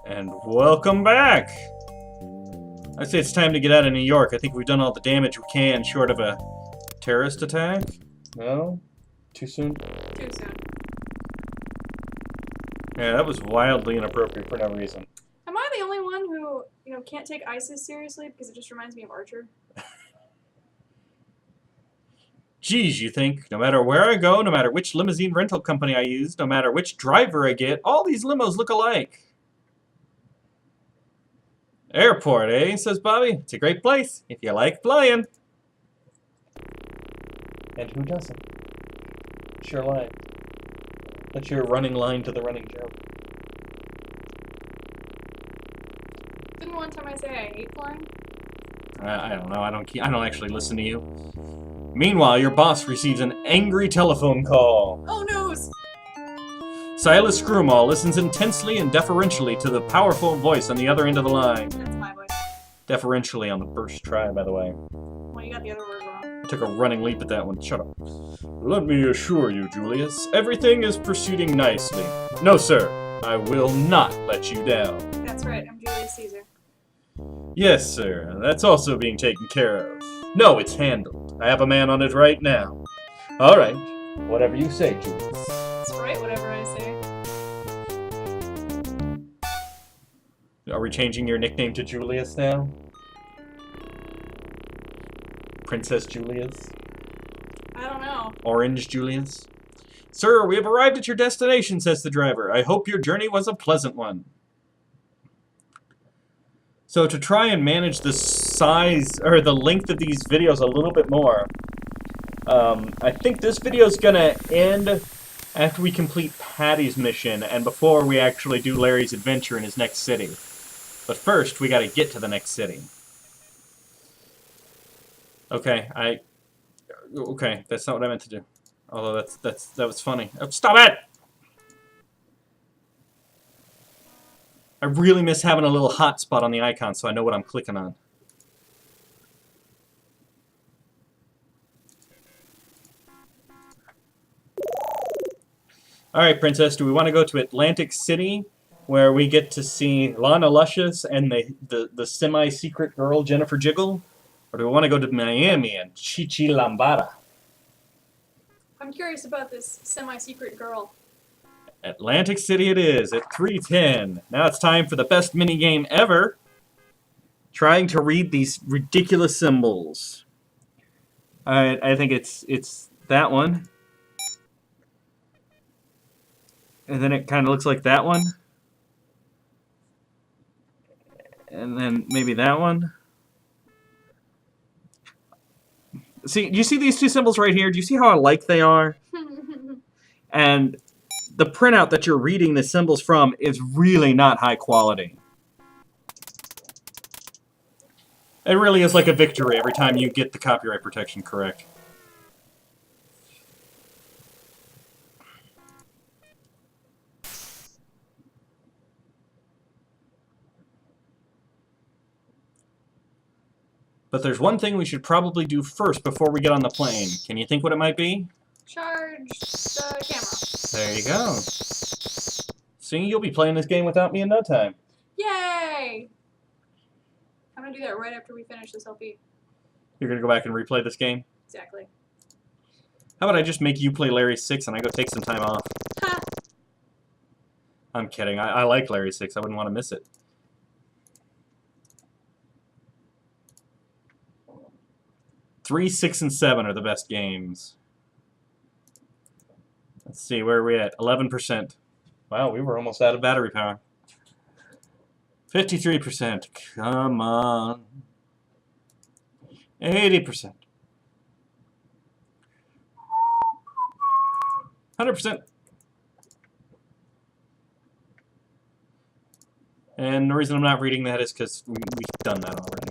And welcome back! I'd say it's time to get out of New York. I think we've done all the damage we can, short of a terrorist attack. No? Too soon? Too soon. Yeah, that was wildly inappropriate for no reason. Am I the only one who, can't take ISIS seriously because it just reminds me of Archer? Geez, you think, no matter where I go, no matter which limousine rental company I use, no matter which driver I get, all these limos look alike. Airport, eh? Says Bobby. It's a great place, if you like flying. And who doesn't? Sure line. That's your running line to the running joke. Didn't one time I say I hate flying? I don't know. I don't actually listen to you. Meanwhile, your boss receives an angry telephone call. Oh no! Silas Screwmall listens intensely and deferentially to the powerful voice on the other end of the line. That's my voice. Deferentially on the first try, by the way. Well, you got the other word wrong. I took a running leap at that one. Shut up. Let me assure you, Julius, everything is proceeding nicely. No, sir. I will not let you down. That's right. I'm Julius Caesar. Yes, sir. That's also being taken care of. No, it's handled. I have a man on it right now. All right. Whatever you say, Julius. That's right. Whatever I say. Are we changing your nickname to Julius now? Princess Julius? I don't know. Orange Julius? Sir, we have arrived at your destination, says the driver. I hope your journey was a pleasant one. So to try and manage the size, or the length of these videos a little bit more, I think this video is going to end after we complete Patti's mission and before we actually do Larry's adventure in his next city. But first, we got to get to the next city. Okay, okay, that's not what I meant to do. Although that was funny. Oh, stop it! I really miss having a little hotspot on the icon so I know what I'm clicking on. Alright, Princess, do we want to go to Atlantic City, where we get to see Lana Luscious and the semi-secret girl, Jennifer Jiggle? Or do we want to go to Miami and Chichi Lambada? I'm curious about this semi-secret girl. Atlantic City it is, at 3:10. Now it's time for the best minigame ever. Trying to read these ridiculous symbols. Alright, I think it's that one. And then it kind of looks like that one. And then maybe that one. See, do you see these two symbols right here? Do you see how alike they are? And the printout that you're reading the symbols from is really not high quality. It really is like a victory every time you get the copyright protection correct. But there's one thing we should probably do first before we get on the plane. Can you think what it might be? Charge the camera. There you go. See, you'll be playing this game without me in no time. Yay! I'm gonna do that right after we finish this LP. You're gonna go back and replay this game? Exactly. How about I just make you play Larry 6 and I go take some time off? Ha! I'm kidding. I like Larry 6. I wouldn't want to miss it. Three, 6, and 7 are the best games. Let's see, where are we at? 11%. Wow, we were almost out of battery power. 53%. Come on. 80%. 100%. And the reason I'm not reading that is because we've done that already.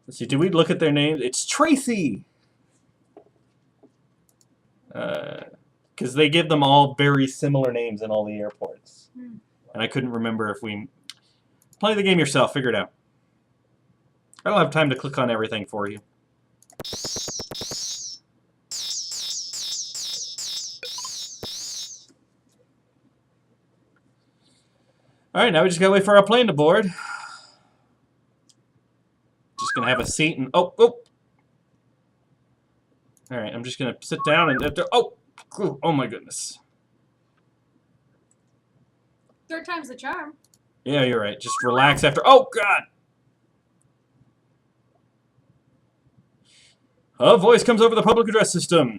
Let's see, did we look at their names? It's Tracy! Because they give them all very similar names in all the airports. And I couldn't remember if we... Play the game yourself, figure it out. I don't have time to click on everything for you. Alright, now we just gotta wait for our plane to board. Just gonna have a seat and... Oh, oh! Alright, I'm just gonna sit down and... Oh! Oh my goodness. Third time's the charm. Yeah, you're right. Just relax after... Oh, God! A voice comes over the public address system.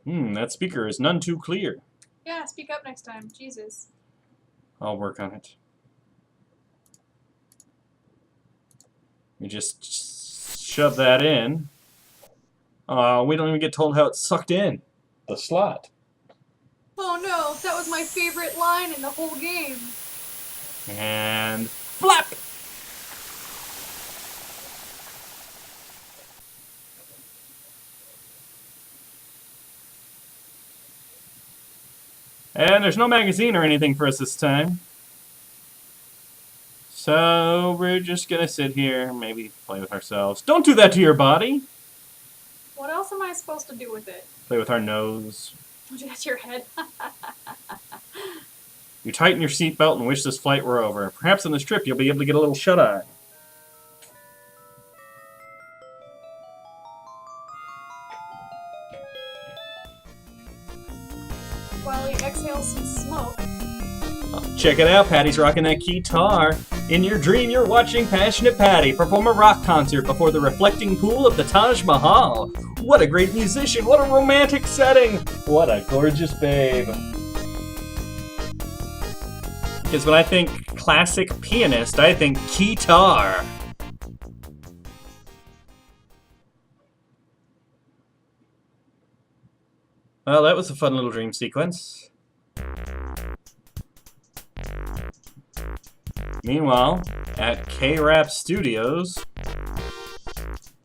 That speaker is none too clear. Yeah, speak up next time. Jesus. I'll work on it. We just shove that in. We don't even get told how it's sucked in. The slot. Oh no, that was my favorite line in the whole game. And flap! And there's no magazine or anything for us this time. So we're just gonna sit here, maybe play with ourselves. Don't do that to your body! What else am I supposed to do with it? Play with our nose. Don't do that to your head. You tighten your seatbelt and wish this flight were over. Perhaps on this trip you'll be able to get a little shut-eye. While he exhales some smoke. Oh, check it out, Patty's rocking that guitar. In your dream, you're watching Passionate Patti perform a rock concert before the reflecting pool of the Taj Mahal. What a great musician! What a romantic setting! What a gorgeous babe! Because when I think classic pianist, I think guitar. Well, that was a fun little dream sequence. Meanwhile, at Ktrap Studios,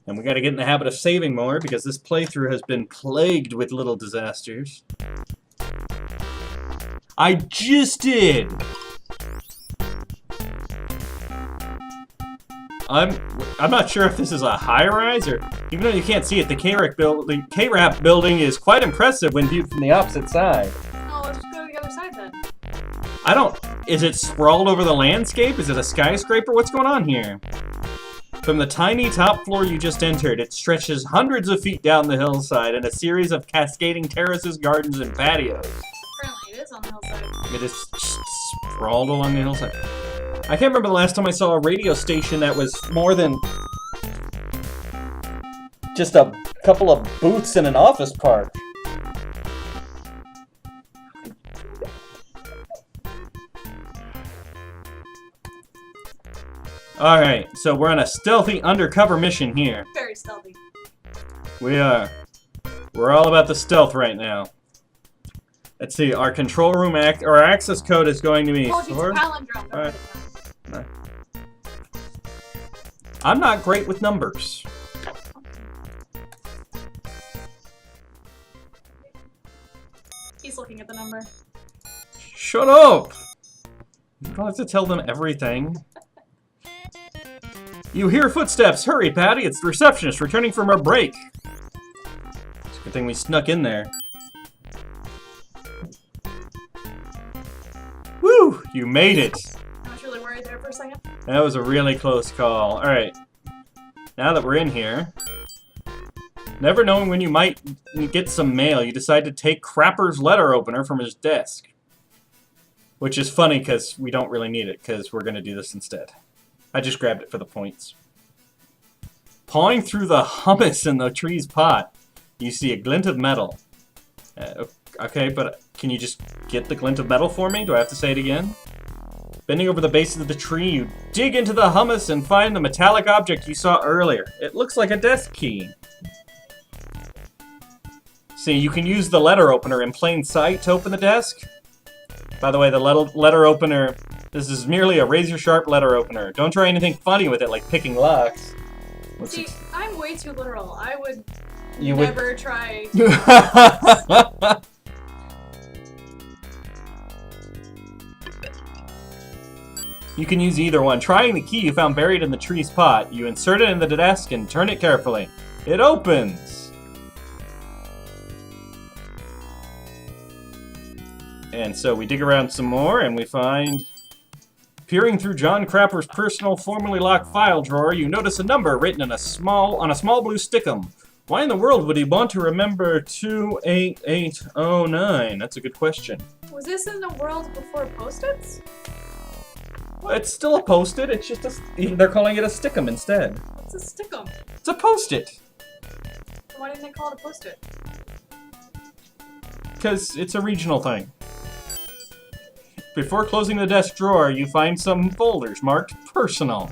and we gotta get in the habit of saving more because this playthrough has been plagued with little disasters. I just did! I'm not sure if this is a high-rise or... Even though you can't see it, the Ktrap building is quite impressive when viewed from the opposite side. Oh, let's just go to the other side then. I don't... Is it sprawled over the landscape? Is it a skyscraper? What's going on here? From the tiny top floor you just entered, it stretches hundreds of feet down the hillside in a series of cascading terraces, gardens, and patios. Apparently it is on the hillside. It is sprawled along the hillside. I can't remember the last time I saw a radio station that was more than just a couple of booths in an office park. Alright, so we're on a stealthy undercover mission here. Very stealthy. We are. We're all about the stealth right now. Let's see, our control room our access code is going to be... Oh, it's a palindrome. Alright. I'm not great with numbers. He's looking at the number. Shut up! You don't have to tell them everything. You hear footsteps! Hurry, Patti! It's the receptionist returning from her break! It's a good thing we snuck in there. Woo! You made it! I was really worried there for a second. That was a really close call. Alright. Now that we're in here, never knowing when you might get some mail, you decide to take Crapper's letter opener from his desk. Which is funny because we don't really need it, because we're going to do this instead. I just grabbed it for the points. Pawing through the hummus in the tree's pot, you see a glint of metal. Okay, but can you just get the glint of metal for me? Do I have to say it again? Bending over the base of the tree, you dig into the hummus and find the metallic object you saw earlier. It looks like a desk key. See, you can use the letter opener in plain sight to open the desk. By the way, the letter opener, this is merely a razor-sharp letter opener. Don't try anything funny with it, like picking locks. See, I'm way too literal. I would You never try. You can use either one. Trying the key you found buried in the tree's pot, you insert it in the desk and turn it carefully. It opens! And so we dig around some more, and we find... Peering through John Crapper's personal, formerly locked file drawer, you notice a number written on a small blue stickum. Why in the world would he want to remember 28809? That's a good question. Was this in the world before Post-its? Well, it's still a Post-it, it's just they're calling it a stickum instead. What's a stickum? It's a Post-it! Why didn't they call it a Post-it? Because it's a regional thing. Before closing the desk drawer, you find some folders marked personal.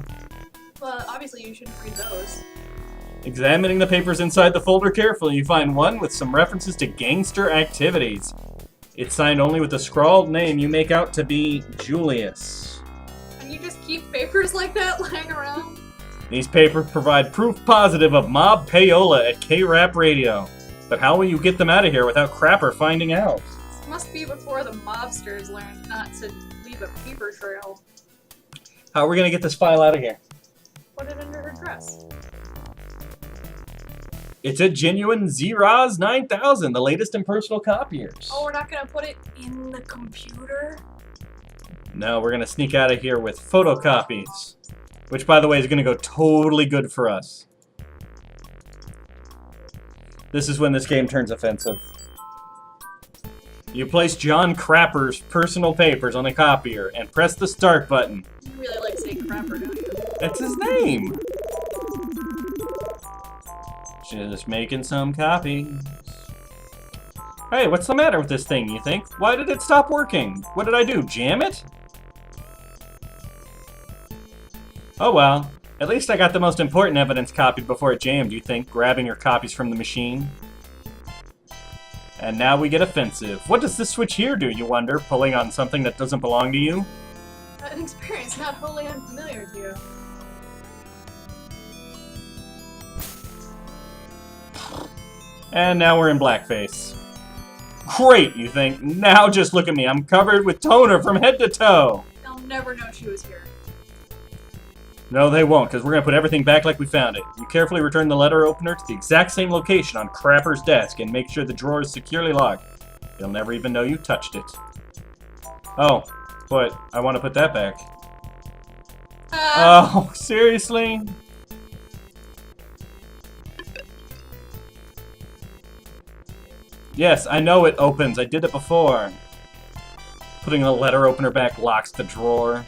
Well, obviously you shouldn't read those. Examining the papers inside the folder carefully, you find one with some references to gangster activities. It's signed only with the scrawled name you make out to be Julius. And you just keep papers like that lying around? These papers provide proof positive of mob payola at Ktrap Radio. But how will you get them out of here without Crapper finding out? This must be before the mobsters learned not to leave a paper trail. How are we gonna get this file out of here? Put it under her dress. It's a genuine Zeroz 9000, the latest in personal copiers. Oh, we're not gonna put it in the computer? No, we're gonna sneak out of here with photocopies. Which, by the way, is gonna go totally good for us. This is when this game turns offensive. You place John Crapper's personal papers on the copier and press the start button. You really like saying Crapper, don't you? That's his name! Just making some copies. Hey, what's the matter with this thing, you think? Why did it stop working? What did I do, jam it? Oh well. At least I got the most important evidence copied before it jammed, you think, grabbing your copies from the machine. And now we get offensive. What does this switch here do, you wonder, pulling on something that doesn't belong to you? An experience not wholly unfamiliar to you. And now we're in blackface. Great, you think. Now just look at me. I'm covered with toner from head to toe. They'll never know she was here. No, they won't, because we're going to put everything back like we found it. You carefully return the letter opener to the exact same location on Crapper's desk and make sure the drawer is securely locked. He'll never even know you touched it. Oh, but I want to put that back. Oh, seriously? Yes, I know it opens. I did it before. Putting the letter opener back locks the drawer.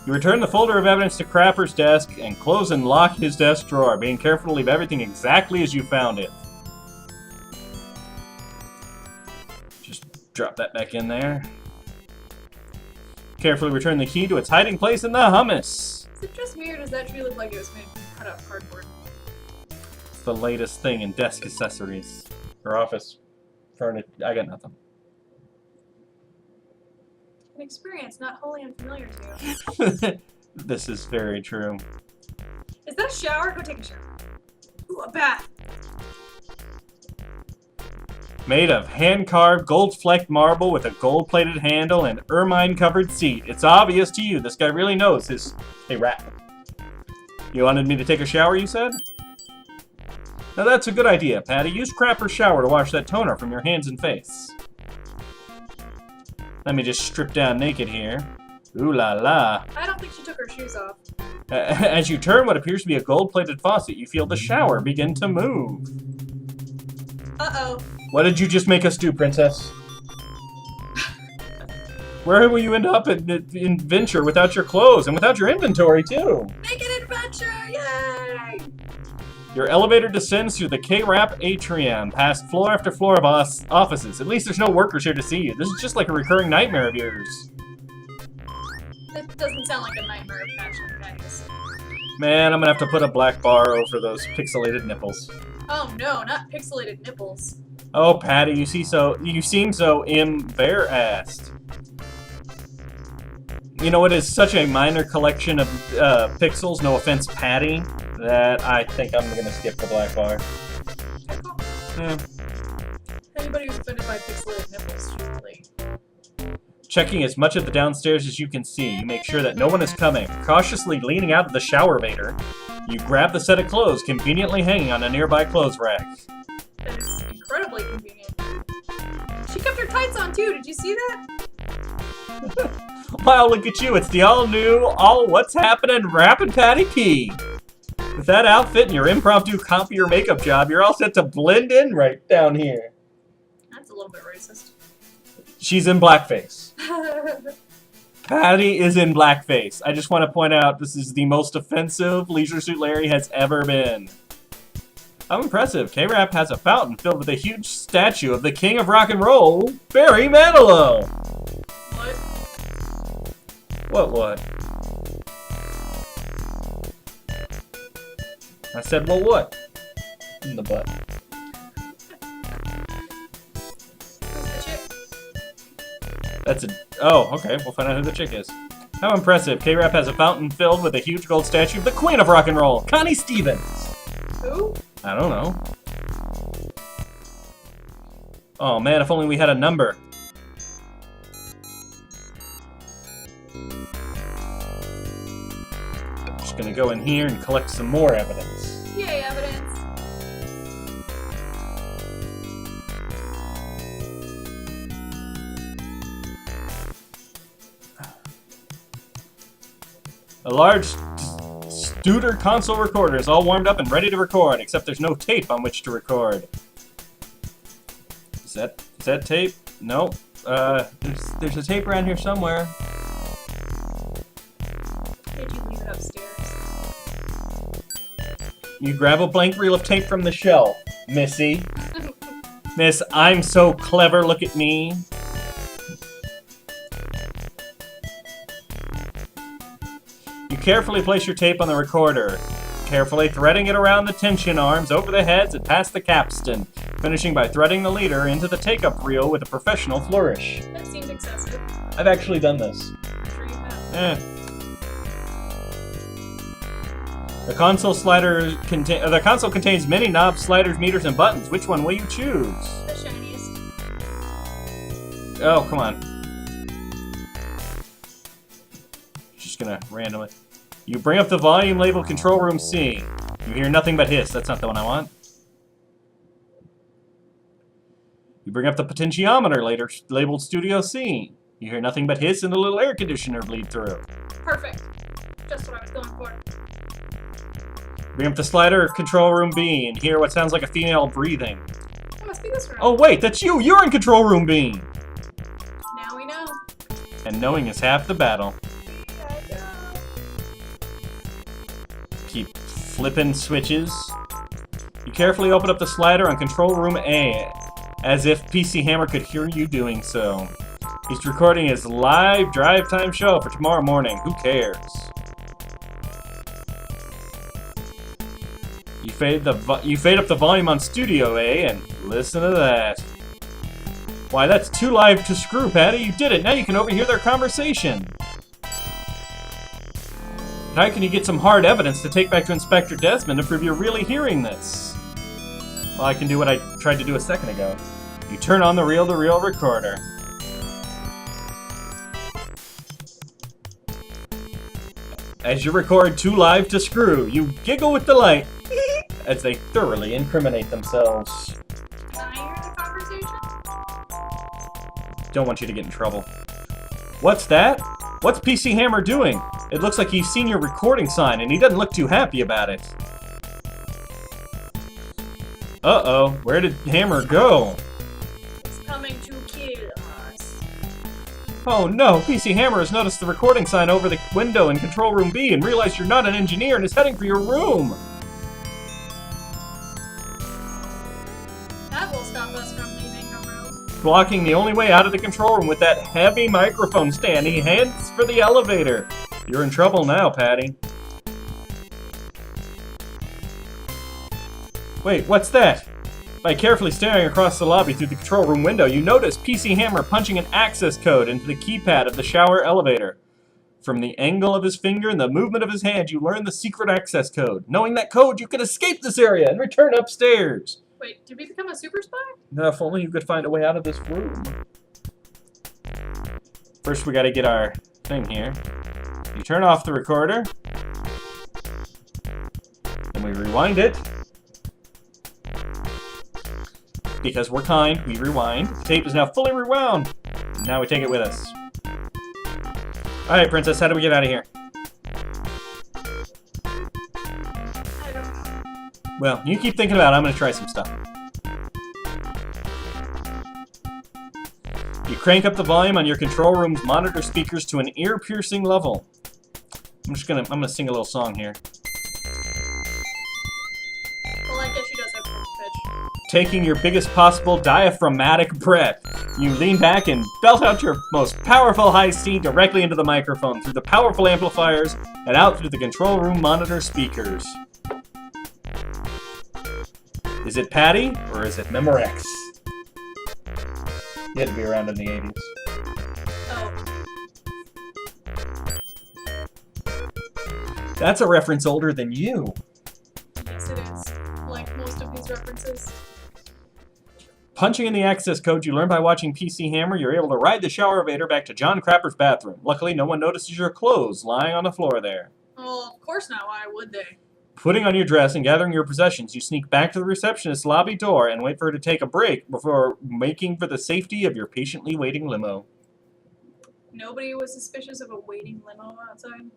You return the folder of evidence to Crapper's desk and close and lock his desk drawer, being careful to leave everything exactly as you found it. Just drop that back in there. Carefully return the key to its hiding place in the hummus. Is it just me or does that tree look like it was made from cut out cardboard? It's the latest thing in desk accessories. Or office furniture. I got nothing. An experience not wholly unfamiliar to you. This is very true. Is that a shower? Go take a shower. Ooh, a bath. Made of hand-carved, gold-flecked marble with a gold-plated handle and ermine-covered seat. It's obvious to you this guy really knows his... Hey, rat. You wanted me to take a shower, you said? Now that's a good idea, Patti. Use Crapper's shower to wash that toner from your hands and face. Let me just strip down naked here. Ooh la la. I don't think she took her shoes off. As you turn what appears to be a gold-plated faucet, you feel the shower begin to move. Uh-oh. What did you just make us do, princess? Where will you end up in Venture without your clothes and without your inventory, too? Make an adventure! Yay! Your elevator descends through the Ktrap atrium, past floor after floor of offices. At least there's no workers here to see you. This is just like a recurring nightmare of yours. That doesn't sound like a nightmare of passion and Patty's. Man, I'm gonna have to put a black bar over those pixelated nipples. Oh no, not pixelated nipples. Oh, Patti, you seem so embarrassed. You know, it is such a minor collection of pixels, no offense, Patti, that I think I'm gonna skip the black bar. Okay, cool. Yeah. Anybody who's offended by pixelated nipples should really... Checking as much of the downstairs as you can see, you make sure that no one is coming. Cautiously leaning out of the shower vader, you grab the set of clothes conveniently hanging on a nearby clothes rack. That is incredibly convenient. kept her tights on too. Did you see that? Wow, look at you. It's the all-new, all-what's happening Rappin' Patti P. With that outfit and your impromptu copy your makeup job, you're all set to blend in right down here. That's a little bit racist. She's in blackface. Patti is in blackface. I just want to point out this is the most offensive Leisure Suit Larry has ever been. How impressive. Ktrap has a fountain filled with a huge statue of the king of rock and roll, Barry Manilow. What? I said, well, what? In the butt. Who's the chick? That's a... Oh, okay. We'll find out who the chick is. How impressive. Ktrap has a fountain filled with a huge gold statue of the queen of rock and roll, Connie Stevens. Who? I don't know. Oh, man, if only we had a number. Just gonna go in here and collect some more evidence. Yay, evidence. A large Studer console recorder is all warmed up and ready to record, except there's no tape on which to record. Is that tape? No. There's a tape around here somewhere. Did you leave it upstairs? You grab a blank reel of tape from the shelf, Missy. Miss, I'm so clever, look at me. You carefully place your tape on the recorder, carefully threading it around the tension arms, over the heads, and past the capstan, finishing by threading the leader into the take-up reel with a professional flourish. That seems excessive. I've actually done this. I'm sure you have. The console contains many knobs, sliders, meters, and buttons. Which one will you choose? The shiniest. Oh, come on. Just gonna randomly. You bring up the volume labeled Control Room C. You hear nothing but hiss. That's not the one I want. You bring up the potentiometer later labeled Studio C. You hear nothing but hiss and a little air conditioner bleed through. Perfect. Just what I was going for. Bring up the slider of Control Room B and hear what sounds like a female breathing. It must be this room. Oh wait, that's you! You're in Control Room B! Now we know. And knowing is half the battle. Keep flipping switches. You carefully open up the slider on Control Room A, as if PC Hammer could hear you doing so. He's recording his live drive time show for tomorrow morning. Who cares? You fade up the volume on Studio A and listen to that. Why, that's too live to screw, Patti. You did it. Now you can overhear their conversation. How can you get some hard evidence to take back to Inspector Desmond to prove you're really hearing this? Well, I can do what I tried to do a second ago. You turn on the reel-to-reel recorder. As you record Too Live to Screw, you giggle with delight as they thoroughly incriminate themselves. Can I hear the conversation? Don't want you to get in trouble. What's that? What's PC Hammer doing? It looks like he's seen your recording sign, and he doesn't look too happy about it. Uh-oh, where did Hammer go? It's coming to kill us. Oh no, PC Hammer has noticed the recording sign over the window in Control Room B and realized you're not an engineer and is heading for your room. That will stop us from leaving the room. Blocking the only way out of the control room with that heavy microphone stand, he heads for the elevator. You're in trouble now, Patti. Wait, what's that? By carefully staring across the lobby through the control room window, you notice PC Hammer punching an access code into the keypad of the shower elevator. From the angle of his finger and the movement of his hand, you learn the secret access code. Knowing that code, you can escape this area and return upstairs. Wait, did we become a super spy? Now, if only you could find a way out of this room. First, we gotta get our thing here. You turn off the recorder. Then we rewind it. because we're kind, we rewind. The tape is now fully rewound. Now we take it with us. Alright, Princess, how do we get out of here? I don't know. Well, you keep thinking about it. I'm going to try some stuff. You crank up the volume on your control room's monitor speakers to an ear-piercing level. I'm gonna sing a little song here. Well, I guess she does have full pitch. Taking your biggest possible diaphragmatic breath, you lean back and belt out your most powerful high C directly into the microphone through the powerful amplifiers and out through the control room monitor speakers. Is it Patti or is it Memorex? You had to be around in the 80s. Oh. That's a reference older than you. Yes, it is. Like most of these references. Punching in the access code you learned by watching PC Hammer, you're able to ride the shower elevator back to John Crapper's bathroom. Luckily, no one notices your clothes lying on the floor there. Well, of course not. Why would they? Putting on your dress and gathering your possessions, you sneak back to the receptionist's lobby door and wait for her to take a break before making for the safety of your patiently waiting limo. Nobody was suspicious of a waiting limo outside.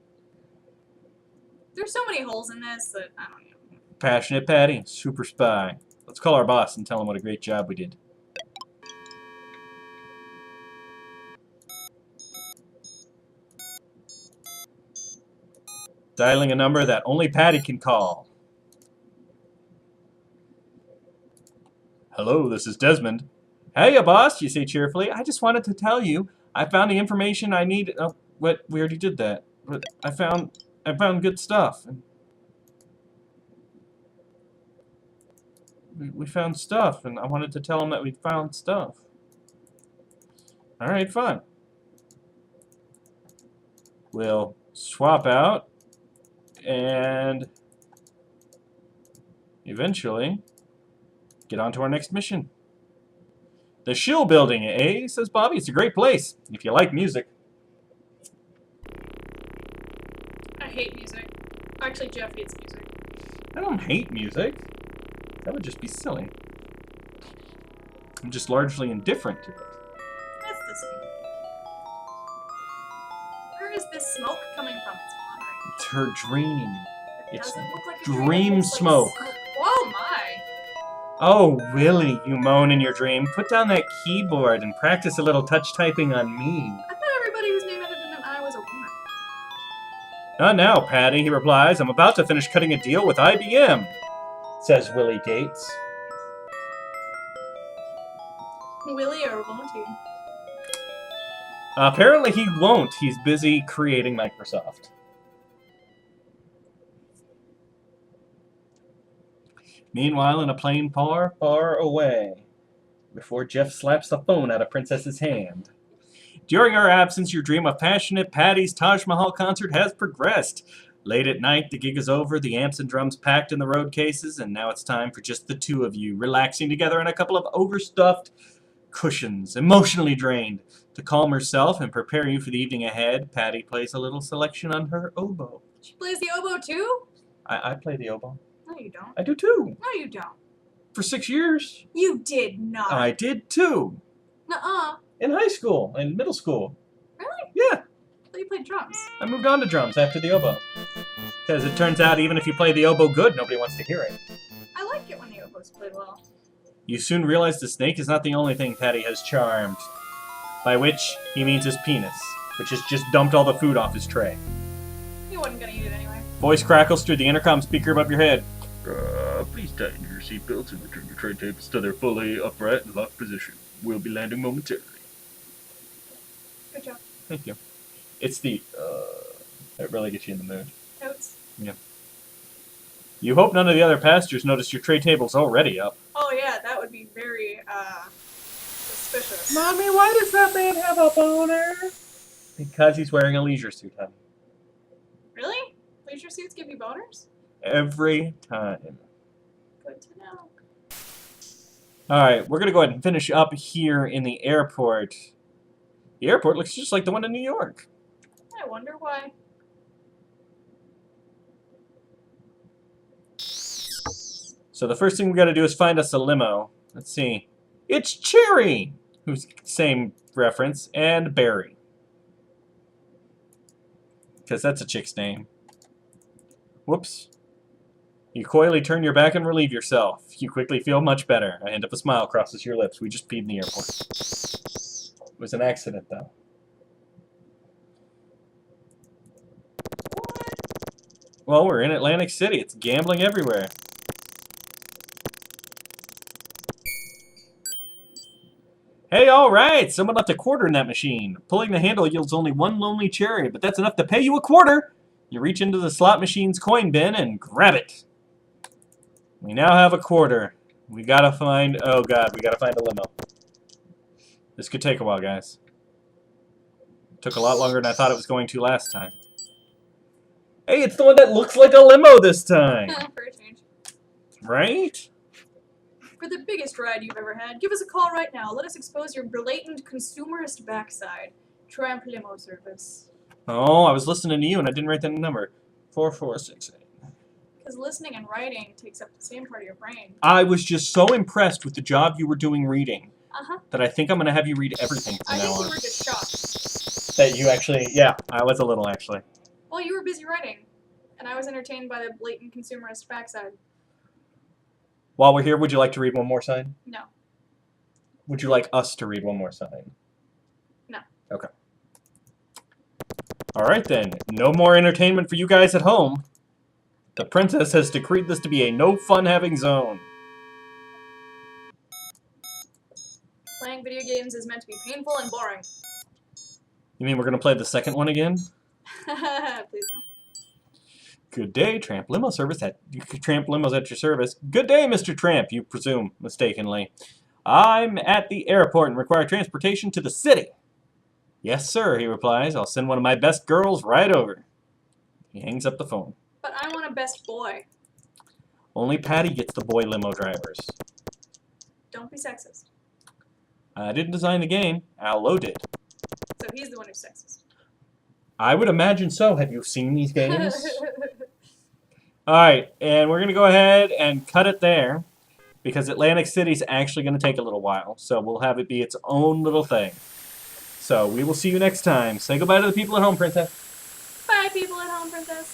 There's so many holes in this that I don't know. Passionate Patti, super spy. Let's call our boss and tell him what a great job we did. Dialing a number that only Patti can call. Hello, this is Desmond. Hey, boss, you say cheerfully. I just wanted to tell you, I found the information I need. Oh, what? We already did that. But I found good stuff. We found stuff, and I wanted to tell him that we found stuff. All right, fine. We'll swap out. And eventually get on to our next mission. The Shill Building, eh? Says Bobby. It's a great place if you like music. I hate music. Actually, Jeff hates music. I don't hate music. That would just be silly. I'm just largely indifferent to it. That's the same. Where is this smoke coming from? It's wandering. It's her dream. It It's doesn't look like a dream It's like smoke. Whoa, my! Oh, Willie, you moan in your dream. Put down that keyboard and practice a little touch typing on me. I thought everybody whose name ended in an I was a woman. Not now, Patti, he replies. I'm about to finish cutting a deal with IBM, says Willie Gates. Willie or won't he? Apparently he won't. He's busy creating Microsoft. Meanwhile, in a plane far, far away, before Jeff slaps the phone out of Princess's hand. During our absence, your dream of passionate Patti's Taj Mahal concert has progressed. Late at night, the gig is over, the amps and drums packed in the road cases, and now it's time for just the two of you, relaxing together in a couple of overstuffed cushions, emotionally drained. To calm herself and prepare you for the evening ahead, Patti plays a little selection on her oboe. She plays the oboe too? I play the oboe. No, you don't. I do too. No, you don't. For 6 years. You did not. I did too. Nuh-uh. In high school and middle school. Really? Yeah. I thought you played drums. I moved on to drums after the oboe. Because it turns out even if you play the oboe good, nobody wants to hear it. I like it when the oboe's played well. You soon realize the snake is not the only thing Patti has charmed. By which, he means his penis, which has just dumped all the food off his tray. He wasn't gonna eat it anyway. Voice crackles through the intercom speaker above your head. Please tighten your seatbelts and return your tray tables to their fully upright and locked position. We'll be landing momentarily. Good job. Thank you. It's the, that really gets you in the mood. Notes. Yeah. You hope none of the other passengers notice your tray table's already up. Oh yeah, that would be very, suspicious. Mommy, why does that man have a boner? Because he's wearing a leisure suit, honey. Really? Leisure suits give you boners? Every time. Good to know. Alright, we're going to go ahead and finish up here in the airport. The airport looks just like the one in New York. I wonder why. So the first thing we got to do is find us a limo. Let's see. It's Cherry, who's same reference, and Barry. Because that's a chick's name. Whoops. You coyly turn your back and relieve yourself. You quickly feel much better. A hint of a smile crosses your lips. We just peed in the airport. It was an accident, though. Well, we're in Atlantic City. It's gambling everywhere. Hey, all right! Someone left a quarter in that machine. Pulling the handle yields only one lonely cherry, but that's enough to pay you a quarter! You reach into the slot machine's coin bin and grab it. We now have a quarter. We gotta find... Oh, God, we gotta find a limo. This could take a while, guys. Took a lot longer than I thought it was going to last time. Hey, it's the one that looks like a limo this time! For a change. Right? For the biggest ride you've ever had, give us a call right now. Let us expose your blatant consumerist backside. Tramp limo service. Oh, I was listening to you and I didn't write that number. 4468. Because listening and writing takes up the same part of your brain. I was just so impressed with the job you were doing reading Uh-huh. that I think I'm going to have you read everything from I now think you on. were just shocked. That you actually... Yeah, I was a little, actually. Well, you were busy writing, and I was entertained by the blatant consumerist backside. While we're here, would you like to read one more sign? No. Would you like us to read one more sign? No. Okay. Alright then, no more entertainment for you guys at home. The princess has decreed this to be a no-fun-having zone. Playing video games is meant to be painful and boring. You mean we're going to play the second one again? Please no. Good day, Tramp Limo Service at Tramp Limos at your service. Good day, Mr. Tramp, you presume mistakenly. I'm at the airport and require transportation to the city. Yes, sir, he replies. I'll send one of my best girls right over. He hangs up the phone. But I want a best boy. Only Patti gets the boy limo drivers. Don't be sexist. I didn't design the game. Allo did. So he's the one who's sexist. I would imagine so. Have you seen these games? Alright, and we're going to go ahead and cut it there, because Atlantic City's actually going to take a little while, so we'll have it be its own little thing. So we will see you next time. Say goodbye to the people at home, Princess. Bye, people at home, princess.